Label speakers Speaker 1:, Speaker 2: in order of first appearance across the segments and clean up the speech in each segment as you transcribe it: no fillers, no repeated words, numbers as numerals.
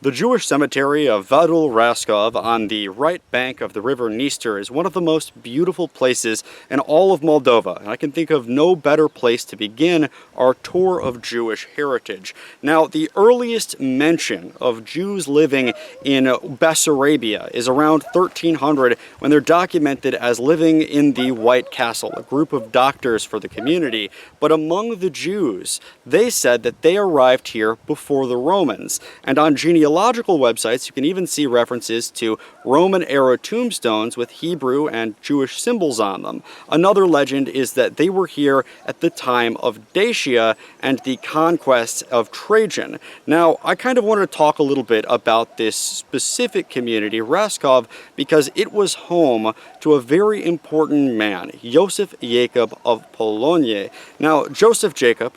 Speaker 1: The Jewish cemetery of Vadul Raskov on the right bank of the river Dniester is one of the most beautiful places in all of Moldova, and I can think of no better place to begin our tour of Jewish heritage. Now, the earliest mention of Jews living in Bessarabia is around 1300, when they're documented as living in the White Castle, a group of doctors for the community. But among the Jews, they said that they arrived here before the Romans, and on genealogical websites you can even see references to Roman-era tombstones with Hebrew and Jewish symbols on them. Another legend is that they were here at the time of Dacia and the conquest of Trajan. Now, I kind of want to talk a little bit about this specific community, Raskov, because it was home to a very important man, Joseph Jacob of Pologne. Now, Joseph Jacob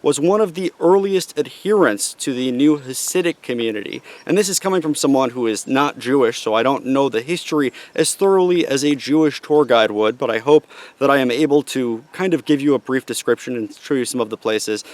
Speaker 1: was one of the earliest adherents to the new Hasidic community. And this is coming from someone who is not Jewish, so I don't know the history as thoroughly as a Jewish tour guide would, but I hope that I am able to kind of give you a brief description and show you some of the places.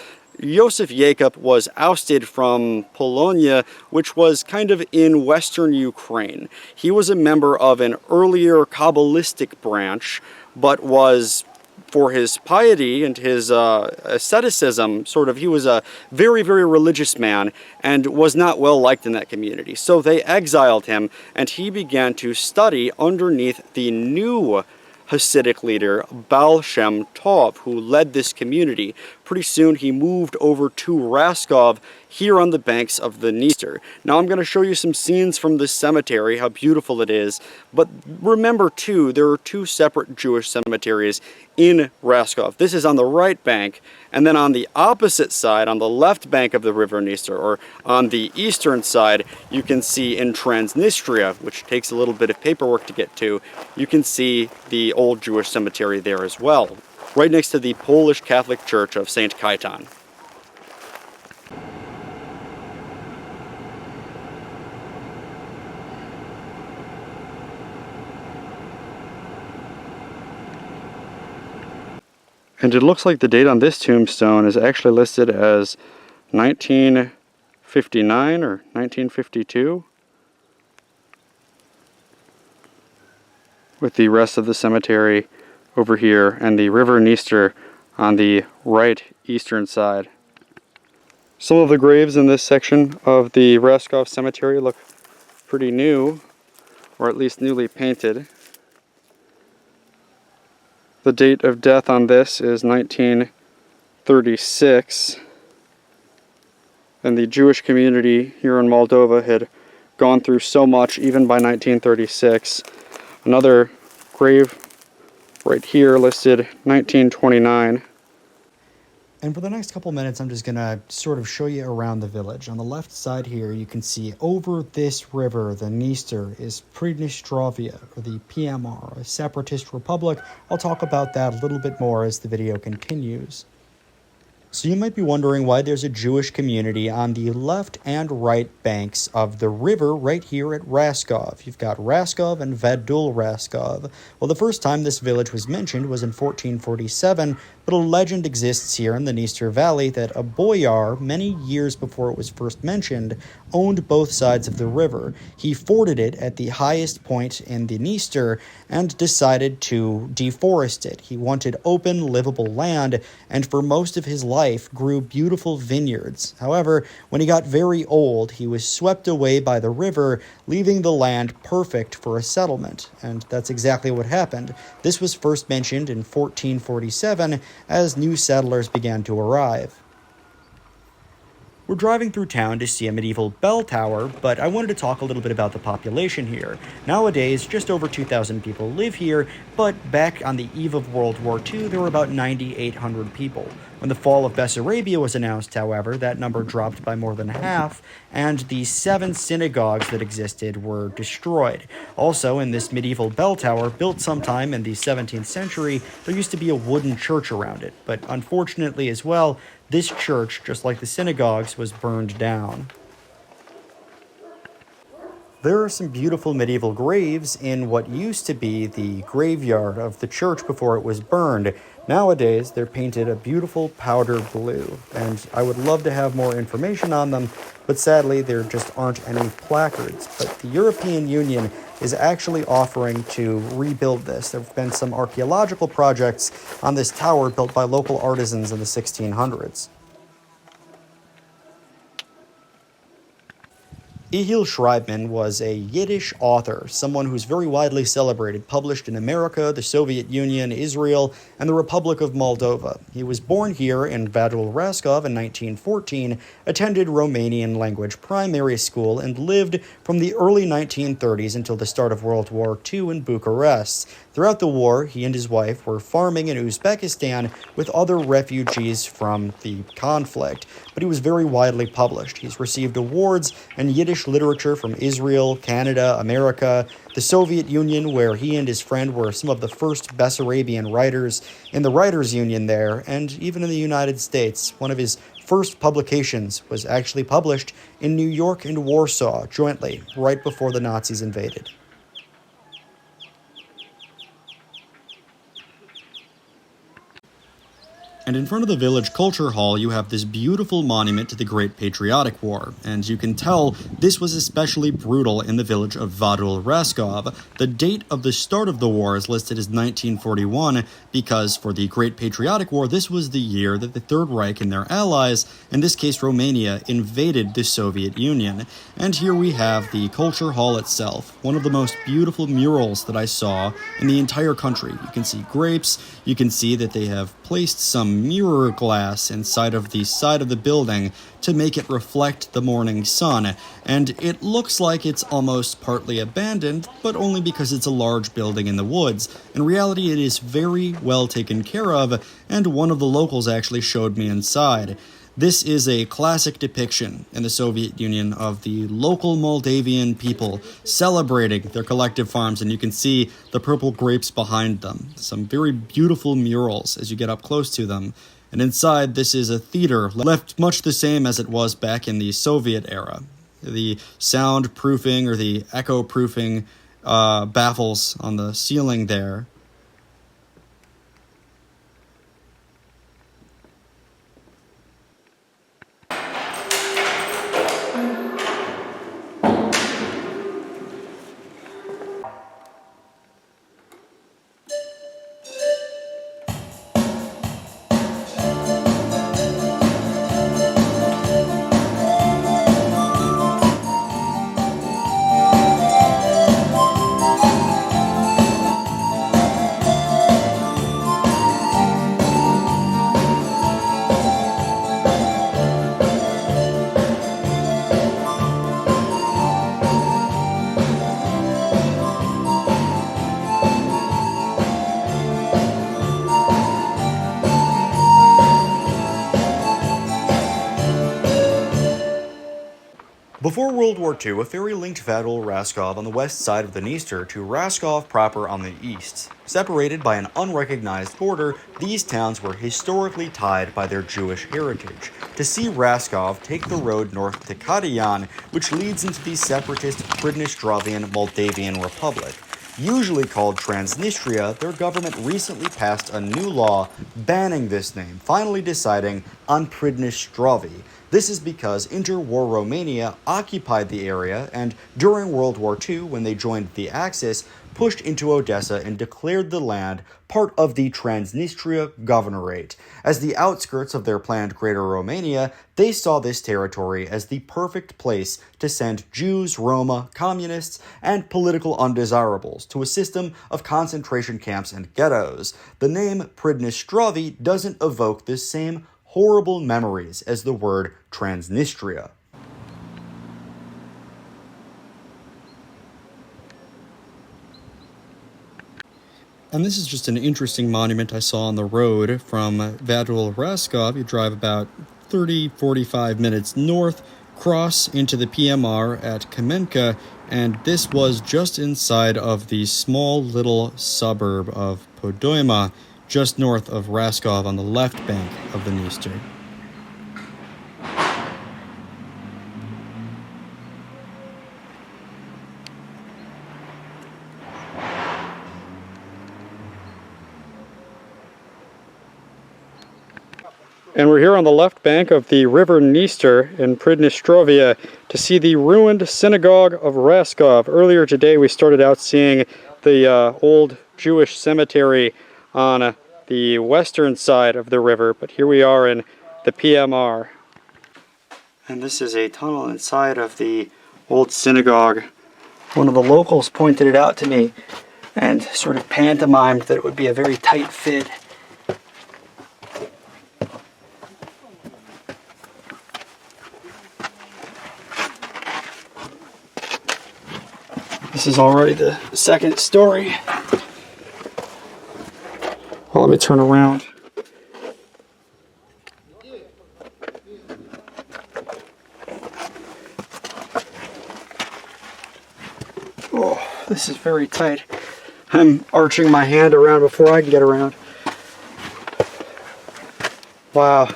Speaker 1: Joseph Jacob was ousted from Polonia, which was kind of in western Ukraine. He was a member of an earlier Kabbalistic branch, but was, for his piety and his asceticism, he was a very, very religious man and was not well liked in that community. So they exiled him, and he began to study underneath the new Hasidic leader, Baal Shem Tov, who led this community. Pretty soon he moved over to Raskov here on the banks of the Dniester. Now I'm going to show you some scenes from this cemetery, how beautiful it is, but remember too, there are two separate Jewish cemeteries in Raskov. This is on the right bank, and then on the opposite side, on the left bank of the river Dniester, or on the eastern side, you can see in Transnistria, which takes a little bit of paperwork to get to, you can see the old Jewish cemetery there as well, right next to the Polish Catholic Church of St. Kaitan. And it looks like the date on this tombstone is actually listed as 1959 or 1952, with the rest of the cemetery over here and the river Dniester on the right eastern side. Some of the graves in this section of the Raskov cemetery look pretty new, or at least newly painted. The date of death on this is 1936, and the Jewish community here in Moldova had gone through so much even by 1936. Another grave right here listed 1929.
Speaker 2: And for the next couple minutes, I'm just going to sort of show you around the village. On the left side here, you can see over this river, the Dniester, is Transnistria, or the PMR, a separatist republic. I'll talk about that a little bit more as the video continues. So you might be wondering why there's a Jewish community on the left and right banks of the river right here at Raskov. You've got Raskov and Vadul Raskov. Well, the first time this village was mentioned was in 1447, but a legend exists here in the Dniester Valley that a boyar, many years before it was first mentioned, owned both sides of the river. He forded it at the highest point in the Dniester and decided to deforest it. He wanted open, livable land, and for most of his life grew beautiful vineyards. However, when he got very old, he was swept away by the river, leaving the land perfect for a settlement. And that's exactly what happened. This was first mentioned in 1447 as new settlers began to arrive. We're driving through town to see a medieval bell tower, but I wanted to talk a little bit about the population here. Nowadays, just over 2,000 people live here, but back on the eve of World War II, there were about 9,800 people. When the fall of Bessarabia was announced, however, that number dropped by more than half, and the 7 synagogues that existed were destroyed. Also, in this medieval bell tower, built sometime in the 17th century, there used to be a wooden church around it, but unfortunately as well, this church, just like the synagogues, was burned down. There are some beautiful medieval graves in what used to be the graveyard of the church before it was burned. Nowadays, they're painted a beautiful powder blue, and I would love to have more information on them, but sadly, there just aren't any placards. But the European Union is actually offering to rebuild this. There have been some archaeological projects on this tower built by local artisans in the 1600s. Ehil Schreibman was a Yiddish author, someone who's very widely celebrated, published in America, the Soviet Union, Israel, and the Republic of Moldova. He was born here in Vadul Raskov in 1914, attended Romanian language primary school, and lived from the early 1930s until the start of World War II in Bucharest. Throughout the war, he and his wife were farming in Uzbekistan with other refugees from the conflict, but he was very widely published. He's received awards in Yiddish literature from Israel, Canada, America, the Soviet Union, where he and his friend were some of the first Bessarabian writers in the Writers' Union there, and even in the United States. One of his first publications was actually published in New York and Warsaw jointly, right before the Nazis invaded. And in front of the village culture hall, you have this beautiful monument to the Great Patriotic War. And you can tell this was especially brutal in the village of Vadul Raskov. The date of the start of the war is listed as 1941 because for the Great Patriotic War, this was the year that the Third Reich and their allies, in this case Romania, invaded the Soviet Union. And here we have the culture hall itself, one of the most beautiful murals that I saw in the entire country. You can see grapes, you can see that they have placed some mirror glass inside of the side of the building to make it reflect the morning sun, and it looks like it's almost partly abandoned, but only because it's a large building in the woods. In reality, it is very well taken care of, and one of the locals actually showed me inside. This is a classic depiction in the Soviet Union of the local Moldavian people celebrating their collective farms, and you can see the purple grapes behind them. Some very beautiful murals as you get up close to them. And inside, this is a theater left much the same as it was back in the Soviet era. The soundproofing or the echo-proofing baffles on the ceiling there. Before World War II, a ferry linked Vadul Raskov on the west side of the Dniester to Raskov proper on the east. Separated by an unrecognized border, these towns were historically tied by their Jewish heritage. To see Raskov, take the road north to Katayan, which leads into the separatist Transnistrian Moldavian Republic. Usually called Transnistria, their government recently passed a new law banning this name, finally deciding on Pridnestrovie. This is because interwar Romania occupied the area and during World War II, when they joined the Axis, pushed into Odessa and declared the land part of the Transnistria Governorate. As the outskirts of their planned Greater Romania, they saw this territory as the perfect place to send Jews, Roma, communists, and political undesirables to a system of concentration camps and ghettos. The name Pridnestrovie doesn't evoke the same horrible memories as the word Transnistria. And this is just an interesting monument I saw on the road from Vadul Raskov. You drive about 30-45 minutes north, cross into the PMR at Kamenka, and this was just inside of the small little suburb of Podoima, just north of Raskov on the left bank of the Dniester.
Speaker 1: And we're here on the left bank of the river Dniester in Transnistria to see the ruined synagogue of Raskov. Earlier today we started out seeing the old Jewish cemetery on the western side of the river, but here we are in the PMR. And this is a tunnel inside of the old synagogue. One of the locals pointed it out to me and sort of pantomimed that it would be a very tight fit. This is already the second story. Well, let me turn around. Oh, this is very tight. I'm arching my hand around before I can get around. Wow.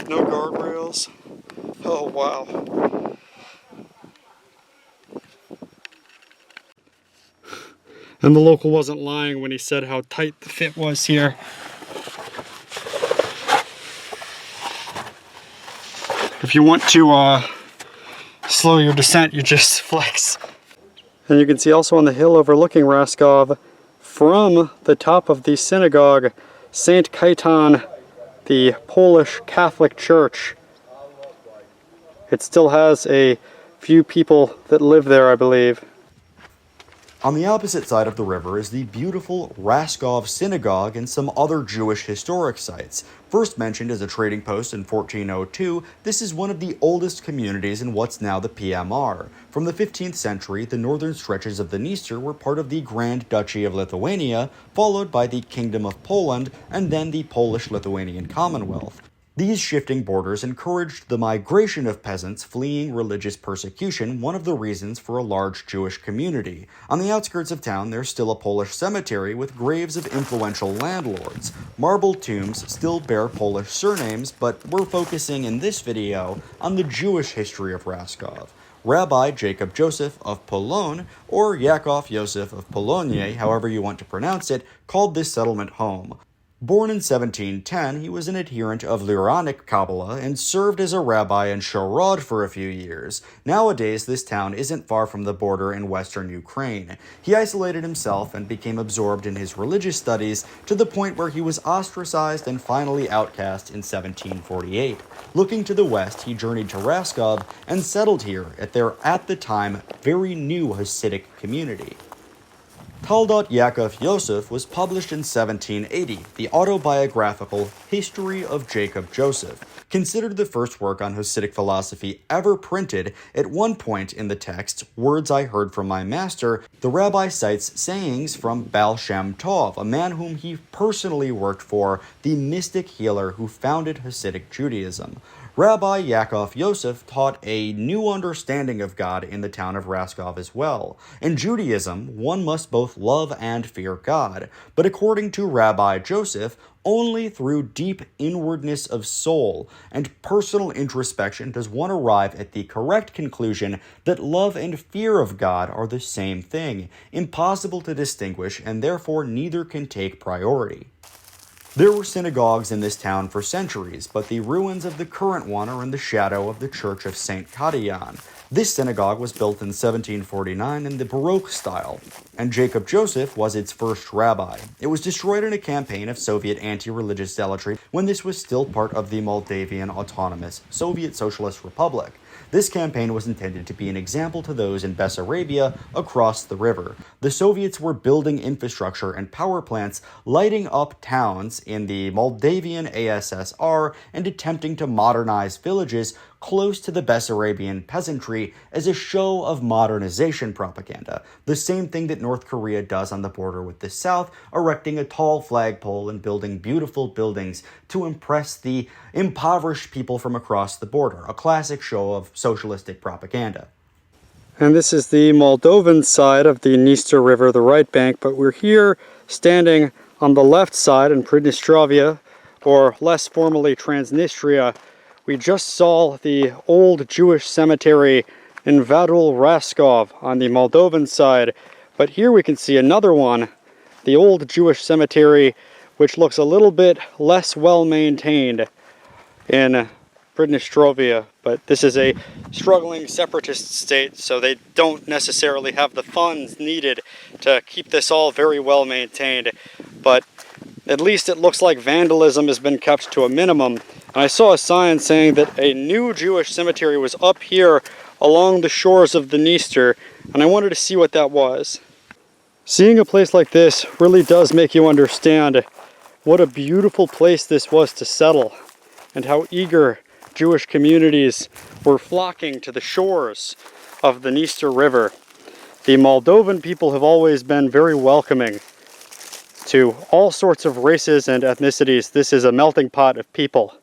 Speaker 1: No guardrails. Oh, wow. And the local wasn't lying when he said how tight the fit was here. If you want to slow your descent, you just flex. And you can see also on the hill overlooking Raskov, from the top of the synagogue, St. Kaitan, the Polish Catholic Church. It still has a few people that live there, I believe.
Speaker 2: On the opposite side of the river is the beautiful Raskov Synagogue and some other Jewish historic sites. First mentioned as a trading post in 1402, this is one of the oldest communities in what's now the PMR. From the 15th century, the northern stretches of the Dniester were part of the Grand Duchy of Lithuania, followed by the Kingdom of Poland, and then the Polish-Lithuanian Commonwealth. These shifting borders encouraged the migration of peasants fleeing religious persecution, one of the reasons for a large Jewish community. On the outskirts of town, there's still a Polish cemetery with graves of influential landlords. Marble tombs still bear Polish surnames, but we're focusing in this video on the Jewish history of Raskov. Rabbi Jacob Joseph of Polon, or Yakov Yosef of Polonie, however you want to pronounce it, called this settlement home. Born in 1710, he was an adherent of Luranic Kabbalah and served as a rabbi in Sharod for a few years. Nowadays, this town isn't far from the border in western Ukraine. He isolated himself and became absorbed in his religious studies to the point where he was ostracized and finally outcast in 1748. Looking to the west, he journeyed to Raskov and settled here at their, at the time, very new Hasidic community. Taldat Yaakov Yosef was published in 1780, the autobiographical History of Jacob Joseph. Considered the first work on Hasidic philosophy ever printed, at one point in the text, Words I Heard from My Master, the rabbi cites sayings from Baal Shem Tov, a man whom he personally worked for, the mystic healer who founded Hasidic Judaism. Rabbi Yaakov Yosef taught a new understanding of God in the town of Raskov as well. In Judaism, one must both love and fear God, but according to Rabbi Joseph, only through deep inwardness of soul and personal introspection does one arrive at the correct conclusion that love and fear of God are the same thing, impossible to distinguish, and therefore neither can take priority. There were synagogues in this town for centuries, but the ruins of the current one are in the shadow of the Church of St. Kadian. This synagogue was built in 1749 in the Baroque style, and Jacob Joseph was its first rabbi. It was destroyed in a campaign of Soviet anti-religious zealotry when this was still part of the Moldavian Autonomous Soviet Socialist Republic. This campaign was intended to be an example to those in Bessarabia across the river. The Soviets were building infrastructure and power plants, lighting up towns in the Moldavian ASSR, and attempting to modernize villages close to the Bessarabian peasantry as a show of modernization propaganda, the same thing that North Korea does on the border with the South, erecting a tall flagpole and building beautiful buildings to impress the impoverished people from across the border, a classic show of socialistic propaganda.
Speaker 1: And this is the Moldovan side of the Dniester River, the right bank, but we're here standing on the left side in Transnistria, or less formally Transnistria. We just saw the old Jewish cemetery in Vadul Raskov on the Moldovan side. But here we can see another one, the old Jewish cemetery, which looks a little bit less well maintained in Transnistria, but this is a struggling separatist state, so they don't necessarily have the funds needed to keep this all very well maintained. But at least it looks like vandalism has been kept to a minimum. And I saw a sign saying that a new Jewish cemetery was up here along the shores of the Dniester, and I wanted to see what that was. Seeing a place like this really does make you understand what a beautiful place this was to settle, and how eager Jewish communities were flocking to the shores of the Dniester River. The Moldovan people have always been very welcoming to all sorts of races and ethnicities. This is a melting pot of people.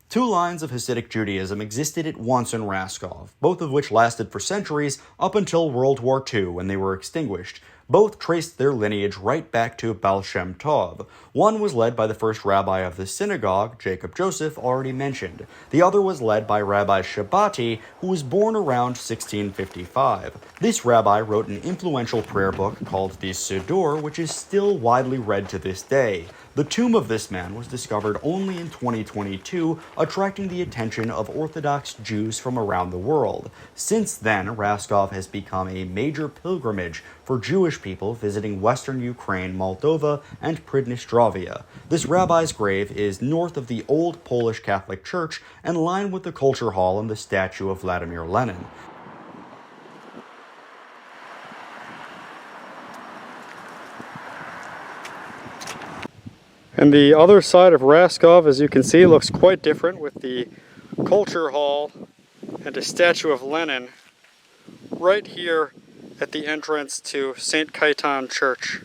Speaker 2: Two lines of Hasidic Judaism existed at once in Raskov, both of which lasted for centuries up until World War II when they were extinguished. Both traced their lineage right back to Baal Shem Tov. One was led by the first rabbi of the synagogue, Jacob Joseph, already mentioned. The other was led by Rabbi Shabati, who was born around 1655. This rabbi wrote an influential prayer book called the Siddur, which is still widely read to this day. The tomb of this man was discovered only in 2022, attracting the attention of Orthodox Jews from around the world. Since then, Raskov has become a major pilgrimage for Jewish people visiting Western Ukraine, Moldova, and Transnistria. This rabbi's grave is north of the old Polish Catholic Church and lined with the Culture Hall and the statue of Vladimir Lenin.
Speaker 1: And the other side of Raskov, as you can see, looks quite different, with the Culture Hall and a statue of Lenin right here at the entrance to St. Kaitan Church.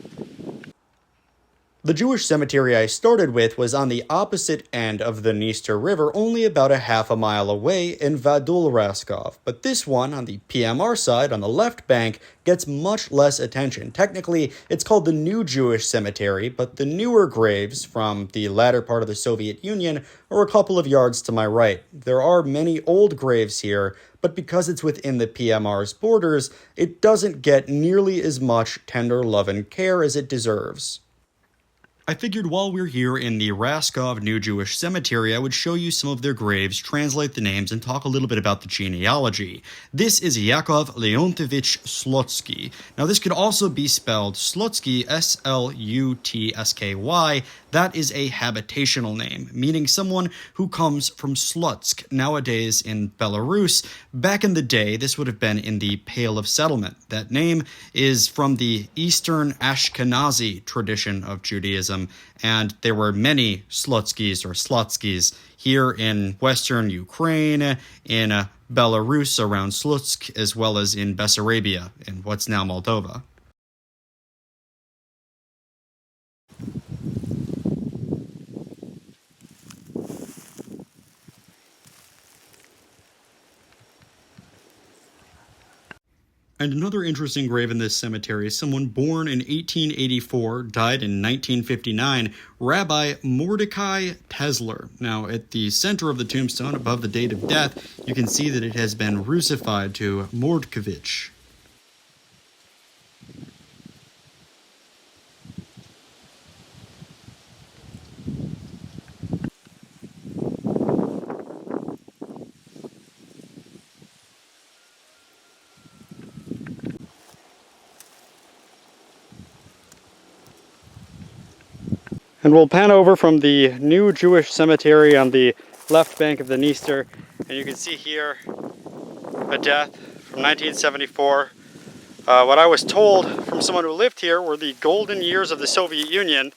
Speaker 2: The Jewish cemetery I started with was on the opposite end of the Dniester River, only about a half a mile away in Vadul Raskov. But this one, on the PMR side, on the left bank, gets much less attention. Technically, it's called the New Jewish Cemetery, but the newer graves from the latter part of the Soviet Union are a couple of yards to my right. There are many old graves here, but because it's within the PMR's borders, it doesn't get nearly as much tender love and care as it deserves. I figured while we're here in the Raskov New Jewish Cemetery, I would show you some of their graves, translate the names, and talk a little bit about the genealogy. This is Yakov Leontovich Slotsky. Now, this could also be spelled Slotsky, S-L-U-T-S-K-Y. That is a habitational name, meaning someone who comes from Slutsk, nowadays in Belarus. Back in the day, this would have been in the Pale of Settlement. That name is from the Eastern Ashkenazi tradition of Judaism, and there were many Slutskys or Slotskys here in Western Ukraine, in Belarus around Slutsk, as well as in Bessarabia, in what's now Moldova. And another interesting grave in this cemetery is someone born in 1884, died in 1959, Rabbi Mordecai Tesler. Now, at the center of the tombstone, above the date of death, you can see that it has been Russified to Mordkovich.
Speaker 1: And we'll pan over from the New Jewish Cemetery on the left bank of the Dniester, and you can see here a death from 1974. What I was told from someone who lived here were the golden years of the Soviet Union,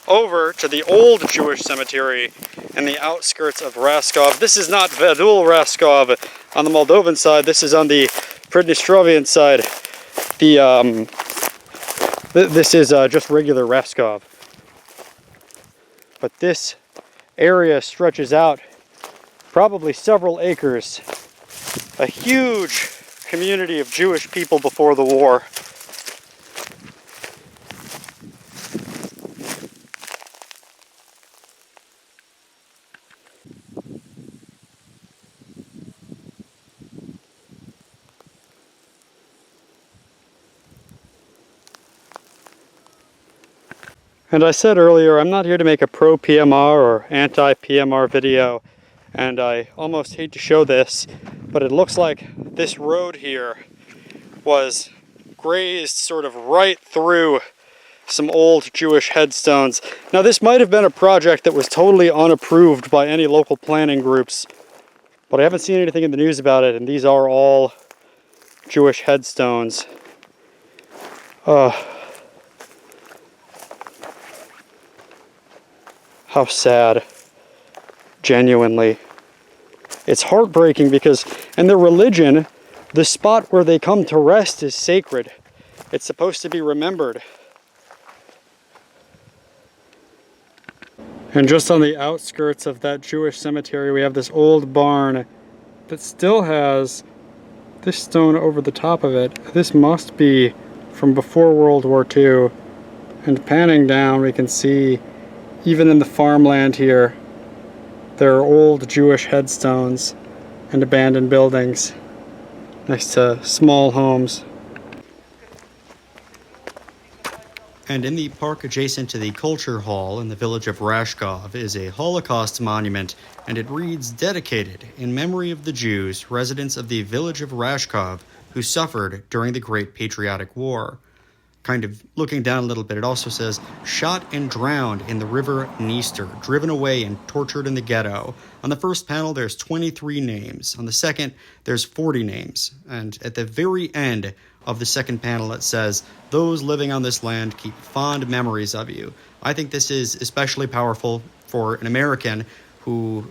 Speaker 1: over to the old Jewish cemetery in the outskirts of Raskov. This is not Vadul Raskov on the Moldovan side, this is on the Transnistrian side. This is just regular Raskov. But this area stretches out probably several acres. A huge community of Jewish people before the war. And I said earlier, I'm not here to make a pro-PMR or anti-PMR video, and I almost hate to show this, but it looks like this road here was grazed sort of right through some old Jewish headstones. Now, this might have been a project that was totally unapproved by any local planning groups, but I haven't seen anything in the news about it, and these are all Jewish headstones. How sad. Genuinely. It's heartbreaking because in their religion, the spot where they come to rest is sacred. It's supposed to be remembered. And just on the outskirts of that Jewish cemetery, we have this old barn that still has this stone over the top of it. This must be from before World War II. And panning down, we can see, even in the farmland here, there are old Jewish headstones and abandoned buildings next to small homes. And in the park adjacent to the Culture Hall in the village of Rashkov is a Holocaust monument, and it reads, "Dedicated in memory of the Jews, residents of the village of Rashkov, who suffered during the Great Patriotic War." Kind of looking down a little bit, it also says, "Shot and drowned in the river Dniester, driven away and tortured in the ghetto." On the first panel, there's 23 names. On the second, there's 40 names. And at the very end of the second panel, it says, "Those living on this land keep fond memories of you." I think this is especially powerful for an American who,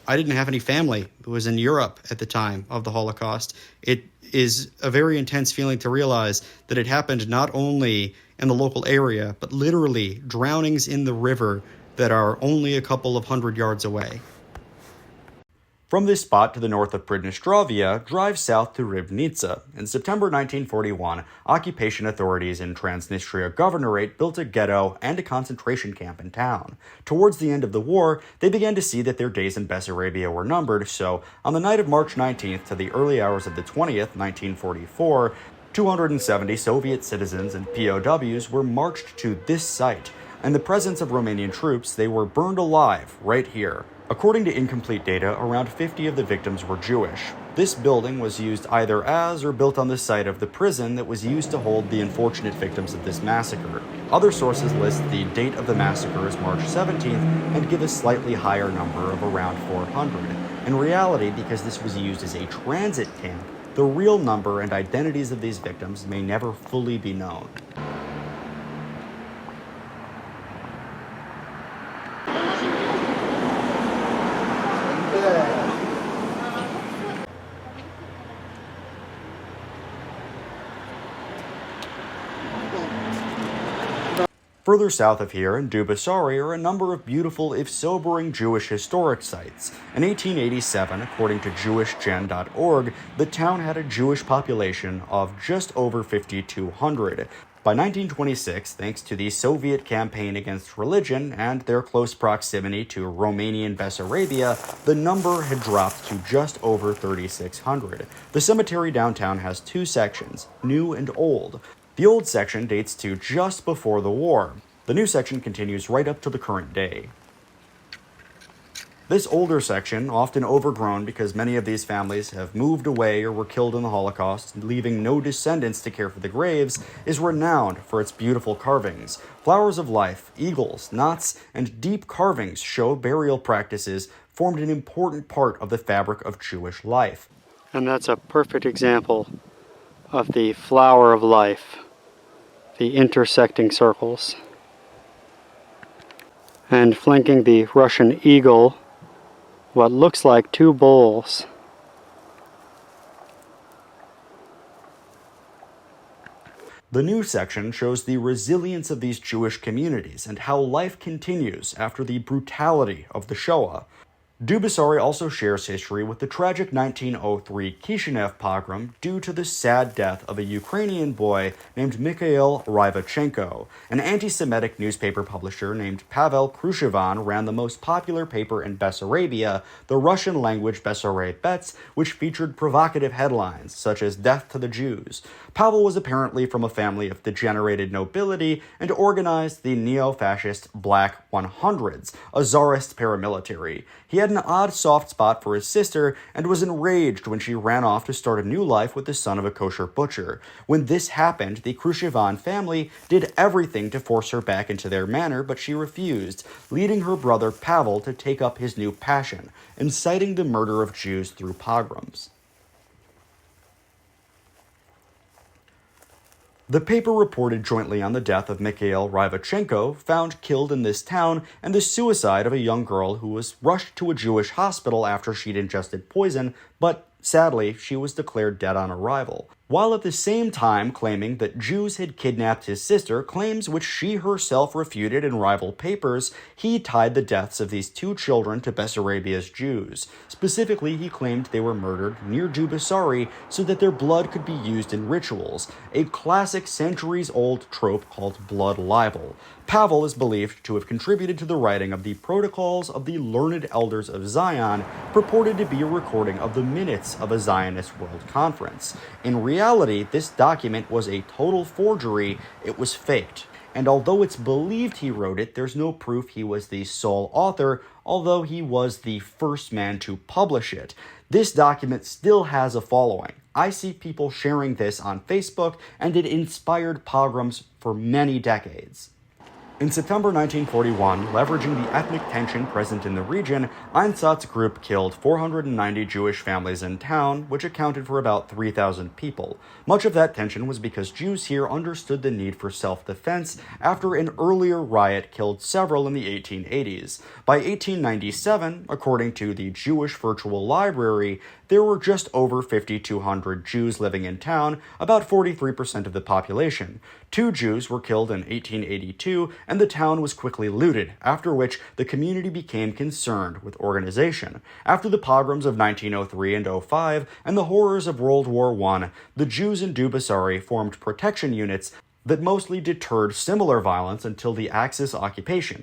Speaker 1: I didn't have any family who was in Europe at the time of the Holocaust. It is a very intense feeling to realize that it happened not only in the local area, but literally drownings in the river that are only a couple of hundred yards away. From this spot to the north of Transnistria, drive south to Ribnica. In September 1941, occupation authorities in Transnistria Governorate built a ghetto and a concentration camp in town. Towards the end of the war, they began to see that their days in Bessarabia were numbered, so on the night of March 19th to the early hours of the 20th, 1944, 270 Soviet citizens and POWs were marched to this site. In the presence of Romanian troops, they were burned alive right here. According to incomplete data, around 50 of the victims were Jewish. This building was used either as or built on the site of the prison that was used to hold the unfortunate victims of this massacre. Other sources list the date of the massacre as March 17th and give a slightly higher number of around 400. In reality, because this was used as a transit camp, the real number and identities of these victims may never fully be known. Further south of here, in Bessarabia, are a number of beautiful, if sobering, Jewish historic sites. In 1887, according to jewishgen.org, the town had a Jewish population of just over 5,200. By 1926, thanks to the Soviet campaign against religion and their close proximity to Romanian Bessarabia, the number had dropped to just over 3,600. The cemetery downtown has two sections, new and old. The old section dates to just before the war. The new section continues right up to the current day. This older section, often overgrown because many of these families have moved away or were killed in the Holocaust, leaving no descendants to care for the graves, is renowned for its beautiful carvings. Flowers of life, eagles, knots, and deep carvings show burial practices formed an important part of the fabric of Jewish life. And that's a perfect example of the flower of life, the intersecting circles. And flanking the Russian eagle, what looks like two bowls. The new section shows the resilience of these Jewish communities and how life continues after the brutality of the Shoah. Dubasari also shares history with the tragic 1903 Kishinev pogrom due to the sad death of a Ukrainian boy named Mikhail Ryvachenko. An anti-Semitic newspaper publisher named Pavel Krushevan ran the most popular paper in Bessarabia, the Russian-language Bessarabets, which featured provocative headlines such as "Death to the Jews." Pavel was apparently from a family of degenerated nobility and organized the neo-fascist Black 100s, a czarist paramilitary. He had an odd soft spot for his sister and was enraged when she ran off to start a new life with the son of a kosher butcher. When this happened, the Khrushchevan family did everything to force her back into their manor, but she refused, leading her brother Pavel to take up his new passion, inciting the murder of Jews through pogroms. The paper reported jointly on the death of Mikhail Ryvachenko, found killed in this town, and the suicide of a young girl who was rushed to a Jewish hospital after she'd ingested poison, but sadly, she was declared dead on arrival, while at the same time claiming that Jews had kidnapped his sister, claims which she herself refuted in rival papers. He tied the deaths of these two children to Bessarabia's Jews. Specifically, he claimed they were murdered near Dubasari so that their blood could be used in rituals, a classic centuries-old trope called blood libel. Pavel is believed to have contributed to the writing of the Protocols of the Learned Elders of Zion, purported to be a recording of the minutes of a Zionist World Conference. In reality, this document was a total forgery. It was faked. And although it's believed he wrote it, there's no proof he was the sole author, although he was the first man to publish it. This document still has a following. I see people sharing this on Facebook, and it inspired pogroms for many decades. In September 1941, leveraging the ethnic tension present in the region, Einsatz's group killed 490 Jewish families in town, which accounted for about 3,000 people. Much of that tension was because Jews here understood the need for self-defense after an earlier riot killed several in the 1880s. By 1897, according to the Jewish Virtual Library, there were just over 5,200 Jews living in town, about 43% of the population. 2 Jews were killed in 1882, and the town was quickly looted, after which the community became concerned with organization. After the pogroms of 1903 and 05 and the horrors of World War I, the Jews in Dubasari formed protection units that mostly deterred similar violence until the Axis occupation.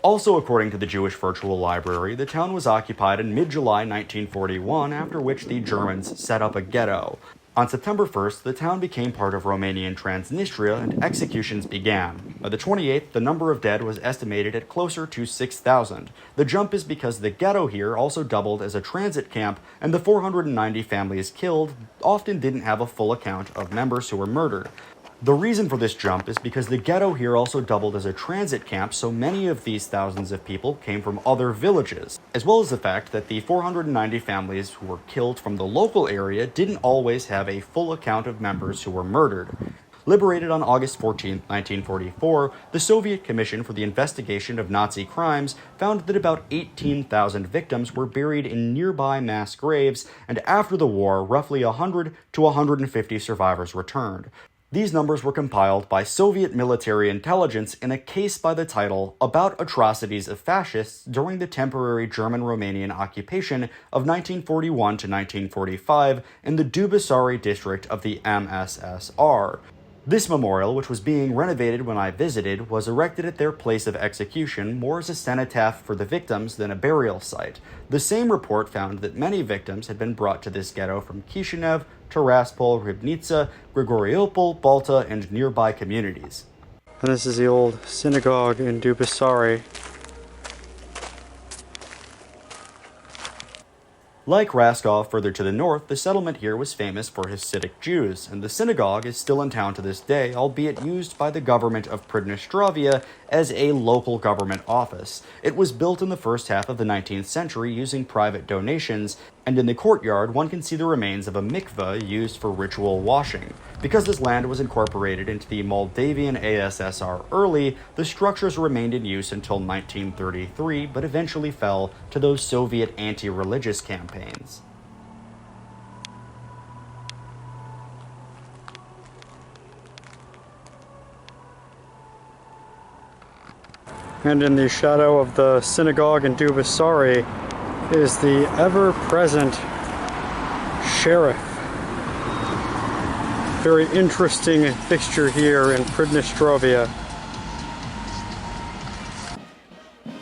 Speaker 1: Also, according to the Jewish Virtual Library, the town was occupied in mid-July 1941, after which the Germans set up a ghetto. On September 1st, the town became part of Romanian Transnistria and executions began. By the 28th, the number of dead was estimated at closer to 6,000. The jump is because the ghetto here also doubled as a transit camp, and the 490 families killed often didn't have a full account of members who were murdered. The reason for this jump is because the ghetto here also doubled as a transit camp, so many of these thousands of people came from other villages, as well as the fact that the 490 families who were killed from the local area didn't always have a full account of members who were murdered. Liberated on August 14, 1944, the Soviet Commission for the Investigation of Nazi Crimes found that about 18,000 victims were buried in nearby mass graves, and after the war, roughly 100 to 150 survivors returned. These numbers were compiled by Soviet military intelligence in a case by the title About Atrocities of Fascists During the Temporary German-Romanian Occupation of 1941 to 1945 in the Dubasari district of the MSSR. This memorial, which was being renovated when I visited, was erected at their place of execution more as a cenotaph for the victims than a burial site. The same report found that many victims had been brought to this ghetto from Kishinev, Tiraspol, Ribnica, Grigoriopol, Balta, and nearby communities.
Speaker 2: And this is the old synagogue in Dubasari.
Speaker 1: Like Raskov further to the north, the settlement here was famous for Hasidic Jews, and the synagogue is still in town to this day, albeit used by the government of Transnistria as a local government office. It was built in the first half of the 19th century using private donations, and in the courtyard one can see the remains of a mikveh used for ritual washing. Because this land was incorporated into the Moldavian ASSR early, the structures remained in use until 1933, but eventually fell to those Soviet anti-religious campaigns. And in the shadow of the synagogue in Dubasari is the ever-present sheriff. Very interesting fixture here in Transnistria.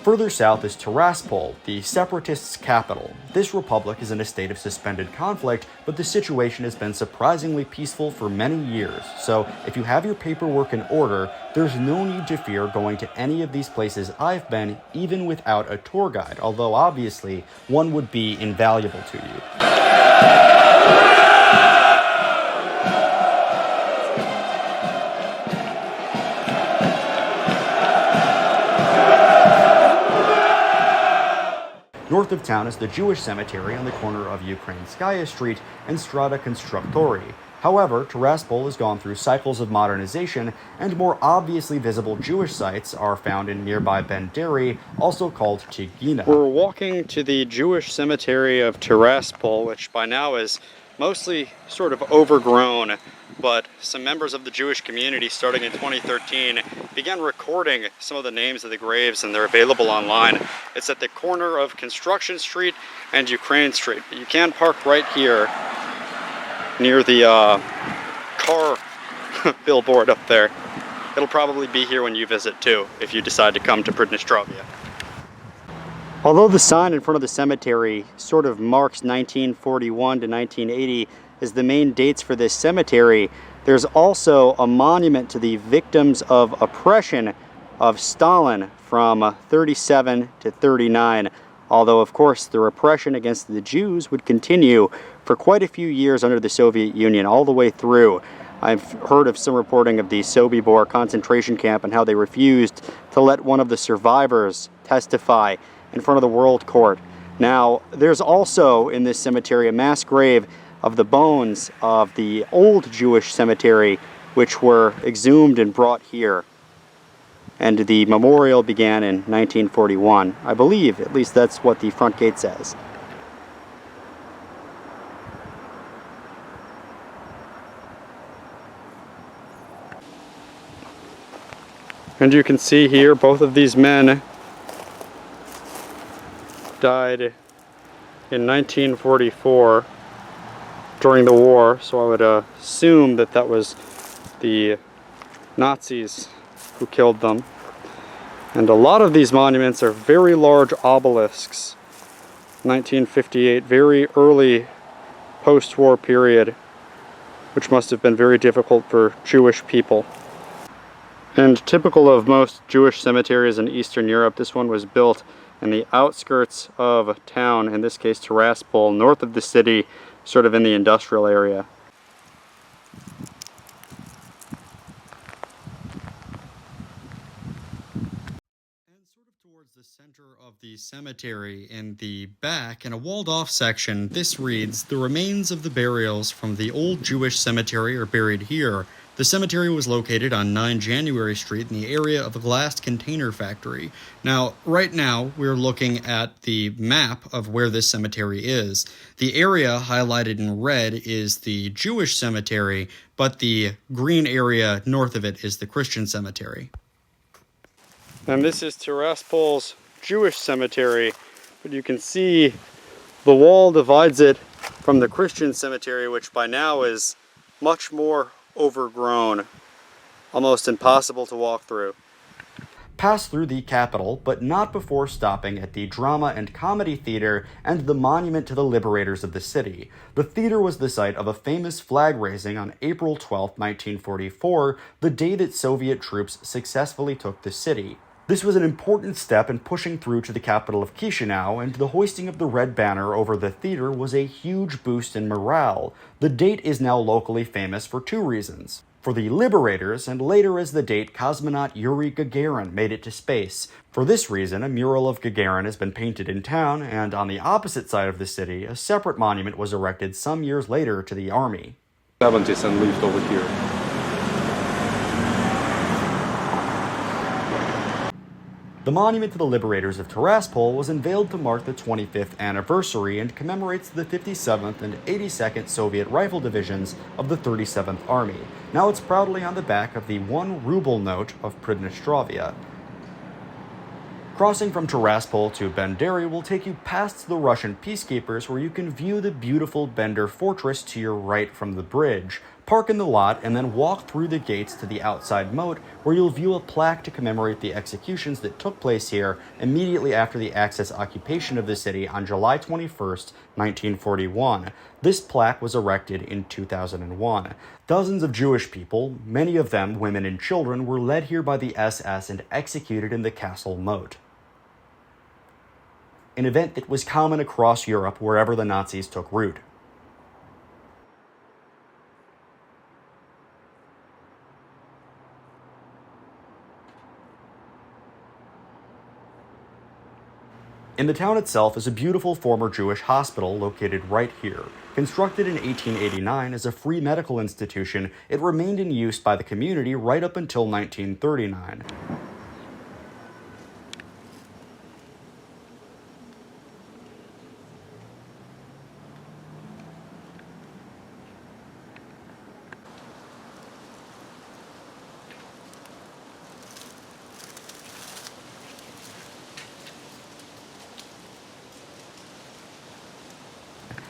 Speaker 2: Further south is Tiraspol, the separatists' capital. This republic is in a state of suspended conflict, but the situation has been surprisingly peaceful for many years. So if you have your paperwork in order, there's no need to fear going to any of these places I've been, even without a tour guide, although obviously one would be invaluable to you. North of town is the Jewish cemetery on the corner of Ukrainskaya Street and Strada Konstruktori. However, Tiraspol has gone through cycles of modernization, and more obviously visible Jewish sites are found in nearby Benderi, also called Tigina.
Speaker 1: We're walking to the Jewish cemetery of Tiraspol, which by now is mostly sort of overgrown, but some members of the Jewish community starting in 2013 began recording some of the names of the graves, and they're available online. It's at the corner of Construction Street and Ukraine Street. You can park right here near the car billboard up there. It'll probably be here when you visit too, if you decide to come to Transnistria. Although the sign in front of the cemetery sort of marks 1941 to 1980 as the main dates for this cemetery, there's also a monument to the victims of oppression of Stalin from 37 to 39. Although, of course, the repression against the Jews would continue for quite a few years under the Soviet Union, all the way through. I've heard of some reporting of the Sobibor concentration camp and how they refused to let one of the survivors testify in front of the World Court. Now, there's also in this cemetery a mass grave of the bones of the old Jewish cemetery, which were exhumed and brought here. And the memorial began in 1941. I believe, at least that's what the front gate says. And you can see here both of these men died in 1944 during the war, so I would assume that that was the Nazis who killed them. And a lot of these monuments are very large obelisks. 1958, very early post-war period, which must have been very difficult for Jewish people. And typical of most Jewish cemeteries in Eastern Europe, this one was built in the outskirts of town, in this case Tiraspol, north of the city, sort of in the industrial area. Towards the center of the cemetery in the back, in a walled-off section, this reads, "The remains of the burials from the old Jewish cemetery are buried here. The cemetery was located on 9 January Street in the area of a glass container factory." Now, right now, we're looking at the map of where this cemetery is. The area highlighted in red is the Jewish cemetery, but the green area north of it is the Christian cemetery. And this is Tiraspol's Jewish cemetery, but you can see the wall divides it from the Christian cemetery, which by now is much more overgrown, almost impossible to walk through.
Speaker 2: Pass through the capital, but not before stopping at the Drama and Comedy Theater and the Monument to the Liberators of the City. The theater was the site of a famous flag raising on April 12, 1944, the day that Soviet troops successfully took the city. This was an important step in pushing through to the capital of Chisinau, and the hoisting of the red banner over the theater was a huge boost in morale. The date is now locally famous for two reasons. For the Liberators, and later as the date cosmonaut Yuri Gagarin made it to space. For this reason, a mural of Gagarin has been painted in town, and on the opposite side of the city, a separate monument was erected some years later to the army.
Speaker 3: 70s and lived over here.
Speaker 2: The Monument to the Liberators of Tiraspol was unveiled to mark the 25th anniversary and commemorates the 57th and 82nd Soviet Rifle Divisions of the 37th Army. Now it's proudly on the back of the 1 ruble note of Transnistria.
Speaker 1: Crossing from Tiraspol to Benderi will take you past the Russian peacekeepers, where you can view the beautiful Bender fortress to your right from the bridge. Park in the lot and then walk through the gates to the outside moat, where you'll view a plaque to commemorate the executions that took place here immediately after the Axis occupation of the city on July 21st, 1941. This plaque was erected in 2001. Dozens of Jewish people, many of them women and children, were led here by the SS and executed in the castle moat, an event that was common across Europe wherever the Nazis took root. In the town itself is a beautiful former Jewish hospital located right here. Constructed in 1889 as a free medical institution, it remained in use by the community right up until 1939.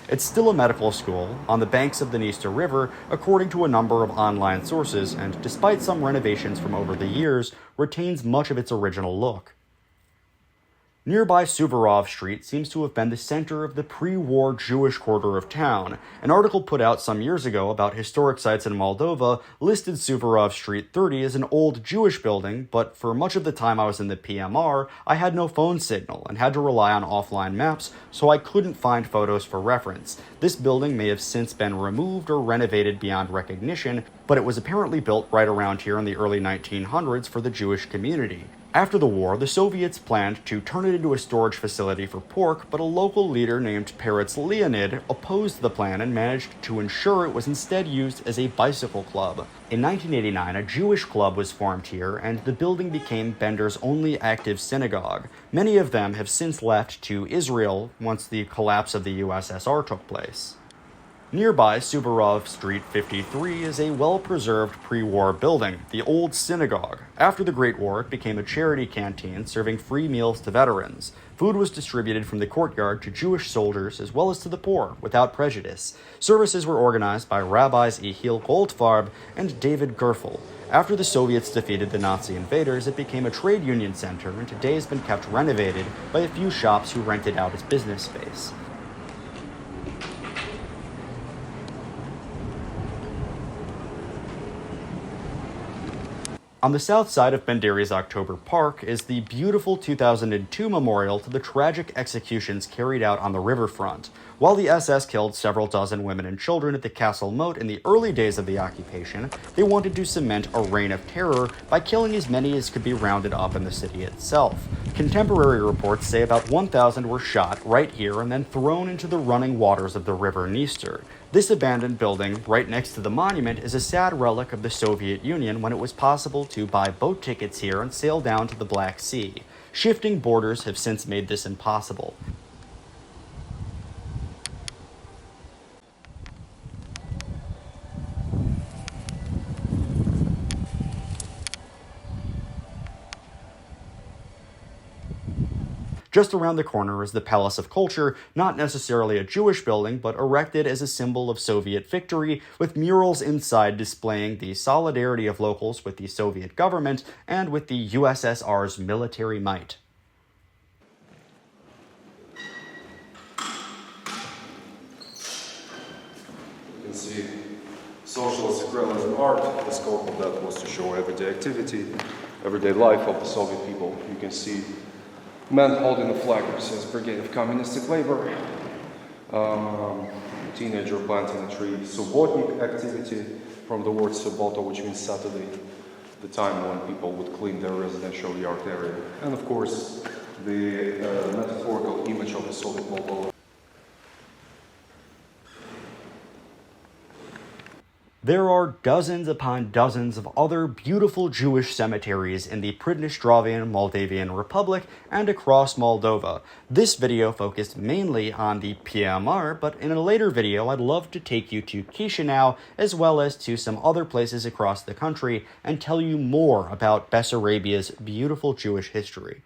Speaker 1: It's still a medical school on the banks of the Dniester River, according to a number of online sources, and despite some renovations from over the years, retains much of its original look. Nearby Suvorov Street seems to have been the center of the pre-war Jewish quarter of town. An article put out some years ago about historic sites in Moldova listed Suvorov Street 30 as an old Jewish building, but for much of the time I was in the PMR, I had no phone signal and had to rely on offline maps, so I couldn't find photos for reference. This building may have since been removed or renovated beyond recognition, but it was apparently built right around here in the early 1900s for the Jewish community. After the war, the Soviets planned to turn it into a storage facility for pork, but a local leader named Peretz Leonid opposed the plan and managed to ensure it was instead used as a bicycle club. In 1989, a Jewish club was formed here, and the building became Bender's only active synagogue. Many of them have since left to Israel once the collapse of the USSR took place. Nearby Suvorov Street 53 is a well-preserved pre-war building, the Old Synagogue. After the Great War, it became a charity canteen serving free meals to veterans. Food was distributed from the courtyard to Jewish soldiers as well as to the poor, without prejudice. Services were organized by Rabbis Yehiel Goldfarb and David Gerfel. After the Soviets defeated the Nazi invaders, it became a trade union center and today has been kept renovated by a few shops who rent it out as business space. On the south side of Benderi's October Park is the beautiful 2002 memorial to the tragic executions carried out on the riverfront. While the SS killed several dozen women and children at the castle moat in the early days of the occupation, they wanted to cement a reign of terror by killing as many as could be rounded up in the city itself. Contemporary reports say about 1,000 were shot right here and then thrown into the running waters of the river Dniester. This abandoned building, right next to the monument, is a sad relic of the Soviet Union when it was possible to buy boat tickets here and sail down to the Black Sea. Shifting borders have since made this impossible. Just around the corner is the Palace of Culture, not necessarily a Jewish building, but erected as a symbol of Soviet victory, with murals inside displaying the solidarity of locals with the Soviet government and with the USSR's military might.
Speaker 3: You can see socialist realism art. The scope of that was to show everyday activity, everyday life of the Soviet people. You can see men holding a flag which says Brigade of Communistic Labor, teenager planting a tree, Subotnik activity from the word Subota, which means Saturday, the time when people would clean their residential yard area. And of course, the metaphorical image of the Soviet Moldova.
Speaker 1: There are dozens upon dozens of other beautiful Jewish cemeteries in the Pridnestravian Moldavian Republic and across Moldova. This video focused mainly on the PMR, but in a later video I'd love to take you to Chisinau as well as to some other places across the country and tell you more about Bessarabia's beautiful Jewish history.